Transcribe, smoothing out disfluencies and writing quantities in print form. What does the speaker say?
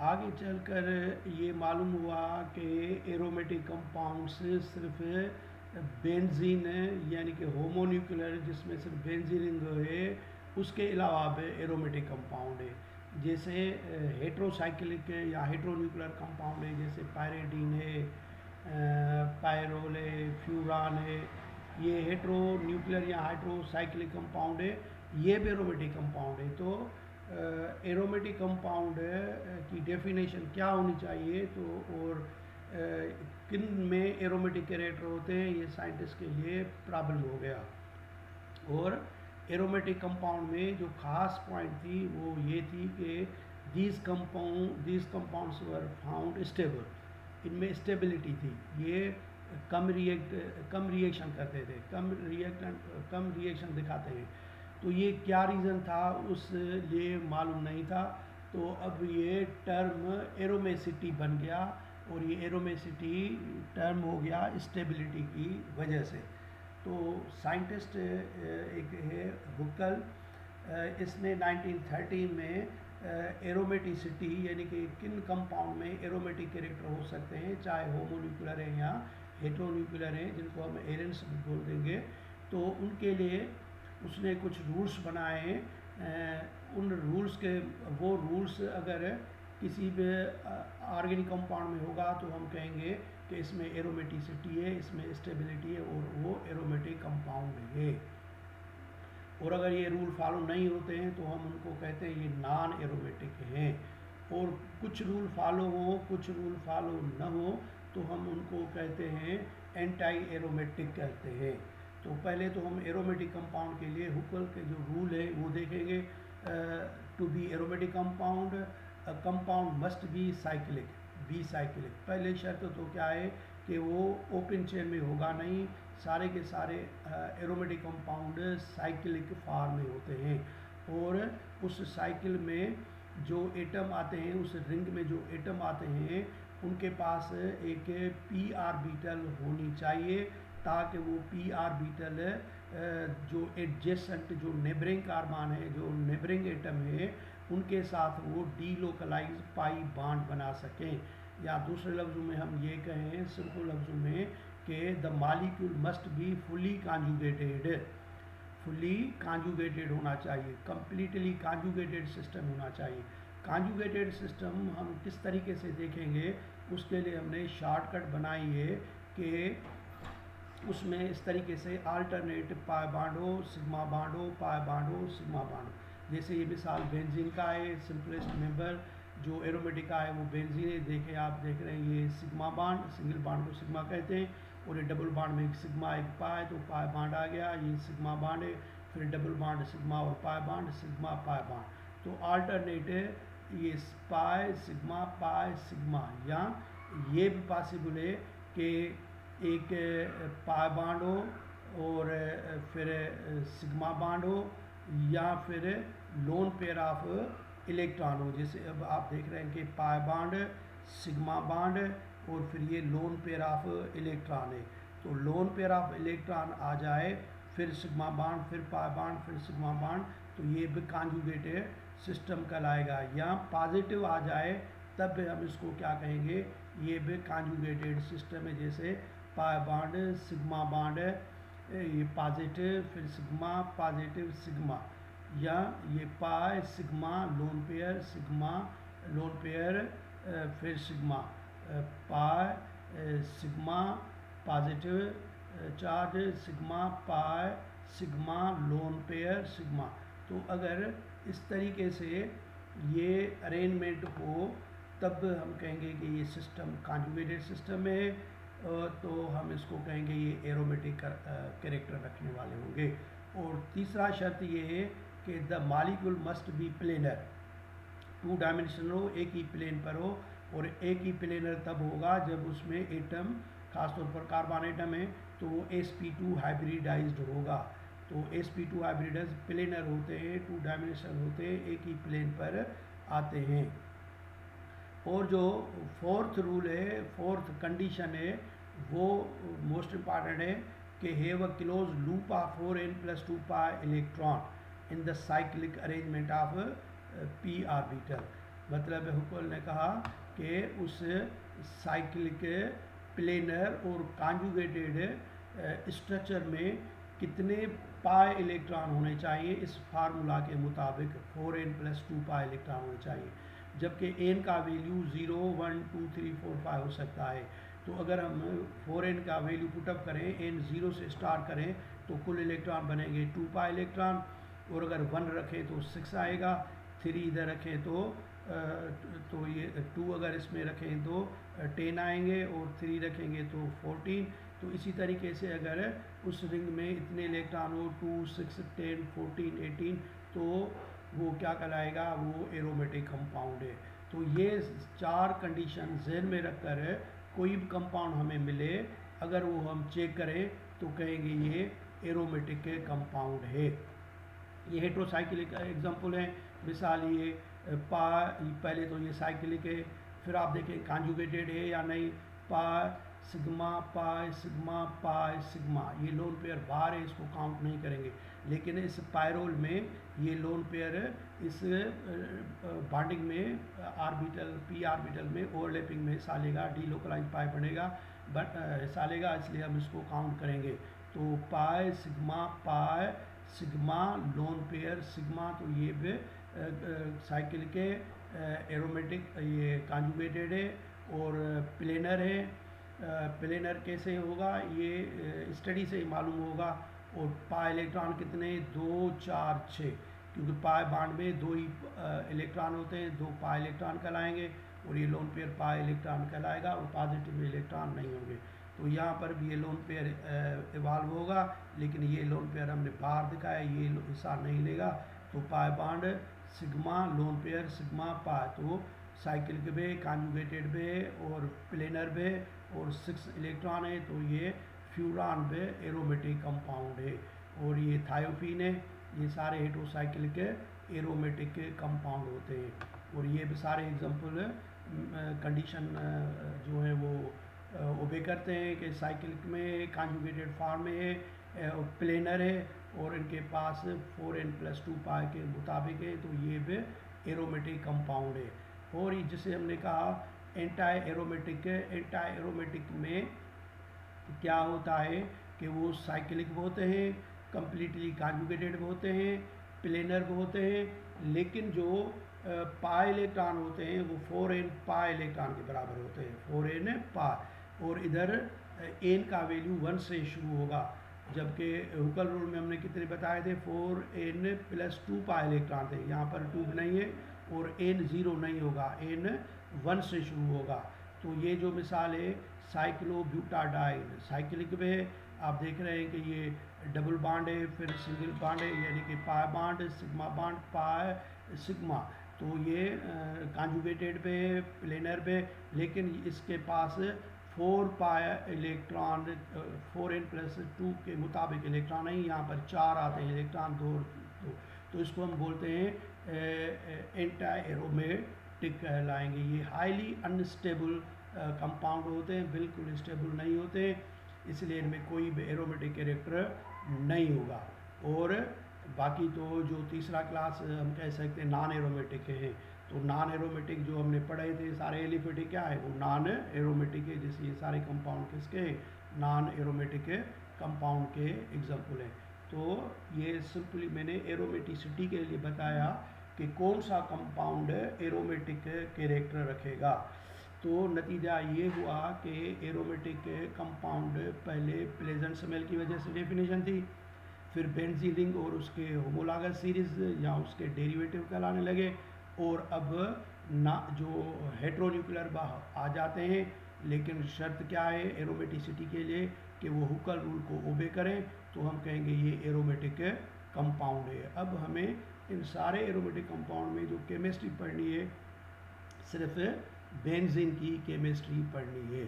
आगे चलकर ये मालूम हुआ कि एरोमेटिक कंपाउंड्स सिर्फ बेंजीन यानी कि होमोन्यूक्लियर जिसमें सिर्फ बेंजीन रिंग है उसके अलावा भी एरोमेटिक कंपाउंड है। जैसे हेट्रोसाइक्लिक या हेट्रोन्यूक्लियर कंपाउंड है, जैसे पायरेडीन है, पायरोल है, फ्यूरान है। ये हेट्रोन्यूक्लियर या हाइड्रोसाइक्लिक कंपाउंड है, ये भी एरोमेटिक कंपाउंड है। तो एरोमेटिक कंपाउंड की डेफिनेशन क्या होनी चाहिए, तो और किन में एरोमेटिक कैरेक्टर होते हैं, ये साइंटिस्ट के लिए प्रॉब्लम हो गया। और एरोमेटिक कंपाउंड में जो खास पॉइंट थी वो ये थी कि these compounds were found stable, इनमें स्टेबिलिटी थी। ये कम रिएक्शन करते थे, कम रिएक्शन दिखाते हैं। तो ये क्या रीज़न था उस लिए मालूम नहीं था। तो अब ये टर्म एरोमेसिटी बन गया, और ये एरोमेसिटी टर्म हो गया स्टेबिलिटी की वजह से। तो साइंटिस्ट एक है हुक्ल, इसने 1913 में एरोमेटिसिटी यानी कि किन कंपाउंड में एरोमेटिक कैरेक्टर हो सकते हैं, चाहे होमोन्यूक्लियर हैं या हेट्रोन्यूक्लियर हैं, जिनको हम एरेंस बोल देंगे, तो उनके लिए उसने कुछ रूल्स बनाए हैं। उन रूल्स के वो रूल्स अगर किसी भी ऑर्गेनिक कंपाउंड में होगा तो हम कहेंगे कि इसमें एरोमेटिसिटी है, इसमें स्टेबिलिटी है, और वो एरोमेटिक कंपाउंड है। और अगर ये रूल फॉलो नहीं होते हैं तो हम उनको कहते हैं ये नॉन एरोमेटिक हैं। और कुछ रूल फॉलो हो, कुछ रूल फॉलो न हो, तो हम उनको कहते हैं एंटी एरोमेटिक कहते हैं। तो पहले तो हम एरोमेटिक कंपाउंड के लिए हुक्ल के जो रूल है वो देखेंगे। To be aromatic compound, compound must be cyclic, be cyclic. पहले शर्त तो क्या है कि वो ओपन चेन में होगा नहीं, सारे के सारे एरोमेटिक कंपाउंड साइक्लिक फॉर्म में होते हैं। और उस साइकिल में जो एटम आते हैं, उस रिंग में जो एटम आते हैं, उनके पास एक पी आर्बिटल होनी चाहिए, ताकि वो पी आर्बिटल जो एडजेसेंट जो नेबरिंग कार्बन है, जो नेबरिंग एटम है, उनके साथ वो डीलोकलाइज पाई बॉन्ड बना सकें। या दूसरे लफ्ज़ों में हम ये कहें सिंपल लफ्ज़ों में कि the molecule must be fully conjugated, fully conjugated होना चाहिए, कंप्लीटली कॉन्जुगेटेड सिस्टम होना चाहिए। कॉन्जुगेटेड सिस्टम हम किस तरीके से देखेंगे, उसके लिए हमने शॉर्टकट बनाई है कि उसमें इस तरीके से अल्टरनेट पाई बॉन्ड हो, सिग्मा बॉन्ड हो, पाई बॉन्ड हो, सिग्मा बॉन्ड हो। जैसे ये मिसाल बेंजीन का है, सिंपलेस्ट मेंबर जो एरोमेटिक का है वो बेंजीन है। देखें, आप देख रहे हैं ये सिग्मा बॉन्ड, सिंगल बॉन्ड को सिग्मा कहते हैं, और ये डबल बॉन्ड में एक सिग्मा एक पाई, तो पाई बॉन्ड आ गया, ये सिग्मा बॉन्ड है। फिर डबल बॉन्ड सिग्मा और पाई बॉन्ड, सिग्मा पाई बॉन्ड। तो अल्टरनेट ये पाई सिग्मा पाई सिग्मा, या ये भी पॉसिबल है कि एक पाई बॉन्ड हो और फिर सिग्मा बॉन्ड हो, या फिर लोन पेयर ऑफ इलेक्ट्रॉन हो। जैसे अब आप देख रहे हैं कि पाई बॉन्ड, सिग्मा बॉन्ड, और फिर ये लोन पेयर ऑफ इलेक्ट्रॉन है। तो लोन पेयर ऑफ इलेक्ट्रॉन आ जाए, फिर सिग्मा बॉन्ड, फिर पाई बॉन्ड, फिर सिग्मा बॉन्ड, तो ये भी कॉन्जुगेटेड सिस्टम कहलाएगा। या पॉजिटिव आ जाए तब हम इसको क्या कहेंगे, ये भी कॉन्जुगेटेड सिस्टम है। जैसे पाई बॉन्ड, सिग्मा बॉन्ड, ये पॉजिटिव, फिर सिग्मा पॉजिटिव सिग्मा, या ये pi sigma lone pair, sigma lone pair, फिर sigma pi sigma positive charge, sigma pi sigma lone pair sigma. तो अगर इस तरीके से ये अरेंजमेंट हो तब हम कहेंगे कि ये सिस्टम कॉन्जुगेटेड सिस्टम है। तो हम इसको कहेंगे ये एरोमेटिक कैरेक्टर रखने वाले होंगे। और तीसरा शर्त ये है कि the molecule must be planar, two dimensional हो, एक ही प्लेन पर हो। और एक ही प्लेनर तब होगा जब उसमें एटम, खासतौर पर कार्बन एटम है, तो वो sp2 हाइब्रिडाइज्ड होगा। तो sp2 हाइब्रिडाइज प्लेनर होते हैं, टू डायमेंशनल होते हैं, एक ही प्लेन पर आते हैं। और जो फोर्थ रूल है, फोर्थ कंडीशन है, वो मोस्ट इम्पॉर्टेंट है कि have a close loop of 4n+2 pi electron in the cyclic arrangement of p orbital. मतलब हुक्ल ने कहा कि उस साइक्लिक प्लेनर और कॉन्जुगेटेड स्ट्रक्चर में कितने पाई इलेक्ट्रॉन होने चाहिए, इस फार्मूला के मुताबिक 4n+2 पाई इलेक्ट्रॉन होने चाहिए, जबकि n का वैल्यू 0, 1, 2, 3, 4, 5 हो सकता है। तो अगर हम 4n का वैल्यू पुटअप करें, n 0 से स्टार्ट करें तो कुल इलेक्ट्रॉन बनेंगे 2 पाई इलेक्ट्रॉन, और अगर 1 रखें तो 6 आएगा, 3 इधर रखें तो ये 2 अगर इसमें रखें तो 10 आएंगे, और 3 रखेंगे तो 14। तो इसी तरीके से अगर उस रिंग में इतने इलेक्ट्रॉन हो 2, 6, 10, 14, 18 तो वो क्या कहलाएगा, वो एरोमेटिक कंपाउंड है। तो ये 4 कंडीशन जहन में रखकर कोई भी कंपाउंड हमें मिले, अगर वो हम चेक करें तो कहेंगे ये एरोमेटिक कंपाउंड है। ये हेट्रोसाइक्लिक एग्जांपल है, मिसाल ये पहले तो ये साइक्लिक है, फिर आप देखें कॉन्जुगेटेड है या नहीं, pi sigma pi sigma pi sigma, ये लोन पेयर बाहर है, इसको काउंट नहीं करेंगे। लेकिन इस पायरोल में ये लोन पेयर इस बॉन्डिंग में आर्बिटल पी आर्बिटल में ओवरलैपिंग में हिस्सा लेगा, डीलोकलाइज पाई बनेगा, बट हिस्सा लेगा, इसलिए हम इसको काउंट करेंगे। तो पाई सिग्मा लोन पेयर सिग्मा, तो ये भी साइकिल के एरोमेटिक ये कॉन्जुगेटेड है और प्लेनर है। प्लेनर कैसे होगा, ये स्टडी से ही मालूम होगा। और पाई इलेक्ट्रॉन कितने, 2, 4, 6, क्योंकि पाई बांड में 2 ही इलेक्ट्रॉन होते हैं, 2 पाई इलेक्ट्रॉन कहलाएंगे, और ये लोन पेयर पाई इलेक्ट्रॉन कहलाएगा, और पॉजिटिव इलेक्ट्रॉन नहीं होंगे। तो यहाँ पर भी ये लोन पेयर इवाल्व होगा, लेकिन ये लोन पेयर हमने बाहर दिखाया, ये हिस्सा नहीं लेगा। तो पाई bond sigma lone pair sigma pi, तो साइक्लिक बे कॉन्जुगेटेड बे और प्लेनर बे और 6 इलेक्ट्रॉन है, तो ये फ्यूरान बे एरोमेटिक कंपाउंड है। और ये थायोफीन है, ये सारे हेट्रोसाइक्लिक एरोमेटिक कंपाउंड होते हैं। और ये भी सारे एग्जांपल कंडीशन जो है वो ओबे करते हैं कि साइक्लिक में कॉन्जुगेटेड फॉर्म में है और प्लेनर है, और इनके पास 4n+2 पाई के मुताबिक है, तो ये भी एरोमेटिक कंपाउंड है। और जिसे हमने कहा एंटी एरोमेटिक में क्या होता है कि वो साइक्लिक भी होते हैं, कम्प्लीटली कॉन्जुगेटेड भी होते हैं, प्लेनर भी होते हैं, लेकिन जो पाई इलेक्ट्रॉन होते हैं वो 4n पाई इलेक्ट्रॉन के बराबर होते हैं, 4n पाई। और इधर n का वैल्यू 1 से शुरू होगा, जबकि हुकल रूल में हमने कितने बताए थे, 4n+2 पाई इलेक्ट्रॉन थे, यहाँ पर 2 नहीं है, और n 0 नहीं होगा, n 1 से शुरू होगा। तो ये जो मिसाल है साइक्लोब्यूटाडाइन साइक्लिक में आप देख रहे हैं कि ये डबल बॉन्ड है, फिर सिंगल बॉन्ड है, यानी कि पाई bond sigma bond pi sigma. तो ये कॉन्जुगेटेड पे प्लेनर पे, लेकिन इसके पास 4 पाई इलेक्ट्रॉन 4n+2 के मुताबिक इलेक्ट्रॉन नहीं, यहाँ पर 4 आते हैं इलेक्ट्रॉन, 2। तो इसको हम बोलते हैं एंटी एरोमेटिक कहलाएंगे। ये हाईली अनस्टेबल कंपाउंड होते हैं, बिल्कुल स्टेबल नहीं होते, इसलिए इनमें कोई भी एरोमेटिक कैरेक्टर नहीं होगा। और बाकी तो जो तीसरा क्लास हम कह सकते हैं नॉन एरोमेटिक है। तो नॉन एरोमेटिक जो हमने पढ़े थे सारे एलिफेटिक क्या है, वो नॉन एरोमेटिक है, जैसे ये सारे कंपाउंड किसके नॉन एरोमेटिक कंपाउंड के एग्जाम्पल हैं। तो ये सिंपली मैंने एरोमेटिसिटी के लिए बताया कि कौन सा कंपाउंड एरोमेटिक कैरेक्टर रखेगा। तो नतीजा ये हुआ कि एरोमेटिक कंपाउंड पहले प्लेजेंट स्मेल की वजह से डेफिनेशन थी, फिर बेंजीन रिंग और उसके होमोलॉगस सीरीज या उसके डेरिवेटिव कहलाने लगे, और अब ना जो हेट्रोन्यूक्लियर आ जाते हैं। लेकिन शर्त क्या है एरोमेटिसिटी के लिए कि वो हुकल रूल को ओबे करें, तो हम कहेंगे ये एरोमेटिक कंपाउंड है। अब हमें इन सारे एरोमेटिक कंपाउंड में जो केमिस्ट्री पढ़नी है, सिर्फ बेंजीन की केमिस्ट्री पढ़नी है।